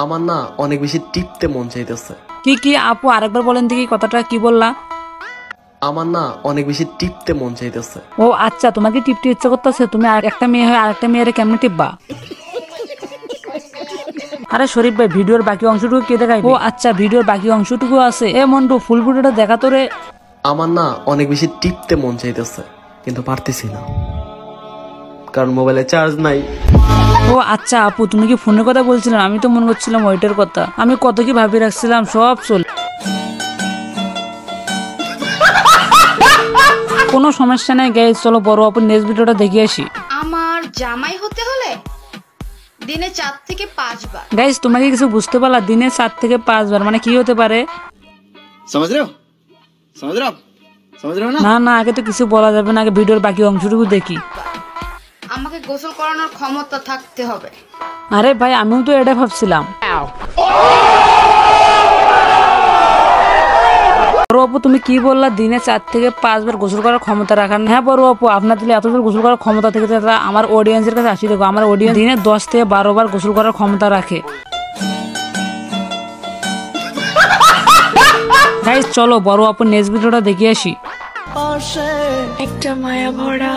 আমার না অনেক বেশি টিপতে মন চাইতেছে। কি আপু আরেকবার বলেন দেখি কথাটা কি বললা? আমার না অনেক বেশি টিপতে মন চাইতেছে। ও আচ্ছা, তোমার কি টিপতে ইচ্ছা করতেছে? তুমি একটা মেয়ে হয়ে আরেকটা মেয়েরে কেমনে টিপবা? আরে শরীফ ভাই, ভিডিওর বাকি অংশটুকু কে দেখাই? ও আচ্ছা, ভিডিওর বাকি অংশটুকু আছে। এ মন্টু, ফুল ভিডিওটা দেখা তোরে। আমার না অনেক বেশি টিপতে মন চাইতেছে, কিন্তু পারতেছি না, কারণ মোবাইলে চার্জ নাই। ও আচ্ছা আপু, তুমি কি ফোনের কথা বলছিলাম? আমি তো মনে করছিলাম ওইটার কথা। আমি কত কি ভাবি রাখছিলাম, সব চল। কোনো সমস্যা নাই গাইস, চলো বড় আপুর নেক্সট ভিডিওটা দেখে আসি। আমার জামাই হতে হলে দিনে 4 থেকে 5 বার। গাইস, তোমাকে কিছু বুঝতে পারলা? দিনে 4 থেকে 5 বার মানে কি হতে পারে? না, আগে তো কিছু বলা যাবে না, আগে ভিডিওর বাকি অংশটুকু দেখি। আমাকে গোসল করানোর ক্ষমতা থাকতে হবে। আরে ভাই, আমিও তো এটা ভাবছিলাম। বড় আপু, তুমি কি বললা? দিনে 4 থেকে 5 বার গোসল করার ক্ষমতা রাখার? হ্যাঁ বড় আপু, আপনার দিলে এতবার গোসল করার ক্ষমতা থেকে আমার অডিয়েন্সের কাছে আসি। দেখো, আমার অডিয়েন্স দিনে 10 থেকে 12 বার গোসল করার ক্ষমতা রাখে। গাইস চলো বড় আপু নেক্সট ভিডিওটা দেখে আসি। একটা মায়া ভরা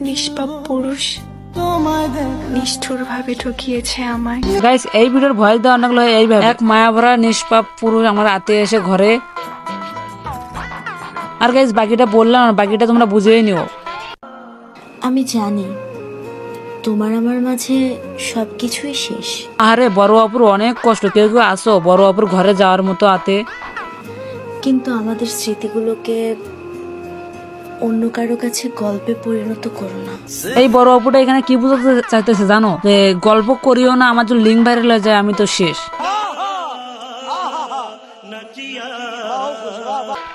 নিষ্পাপ পুরুষ নিষ্ঠুর ভাবে ঠকিয়েছে আমায়। গাইস, এই ভিডিওর ভয়েস দেওয়া অনেক লোক এইভাবে, এক মায়া ভরা নিষ্পাপ পুরুষ আমার রাতে এসে ঘরে। আর গাইস বাকিটা বললাম না, বাকিটা তোমরা বুঝেই নিও। আমি জানি তোমার আমার মাঝে সবকিছুই শেষ। আরে বড় অপুর অনেক কষ্ট, কেউ আসো বড় অপুর ঘরে যাওয়ার মতো আতে। কিন্তু আমাদের স্মৃতিগুলোকে অন্য কারো কাছে গল্পে পরিণত করো না। এই বড় অপুটা এখানে কি বুঝাতে চাইতেছে জানো? যে গল্প করিও না, আমার যদি লিঙ্ক ভাইরাল হয়ে যায় আমি তো শেষ।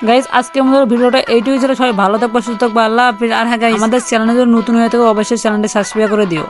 গাইস, আজকে আমাদের ভিডিওটা এইটুকুই ছিল। সবাই ভালো থাকবে, সুস্থ থাকবে, আল্লাহ হাফেজ। আর হ্যাঁ গাইস, আমাদের চ্যানেলে যদি নতুন হয়ে থাকে অবশ্যই চ্যানেলটি সাবস্ক্রাইব করে দিও।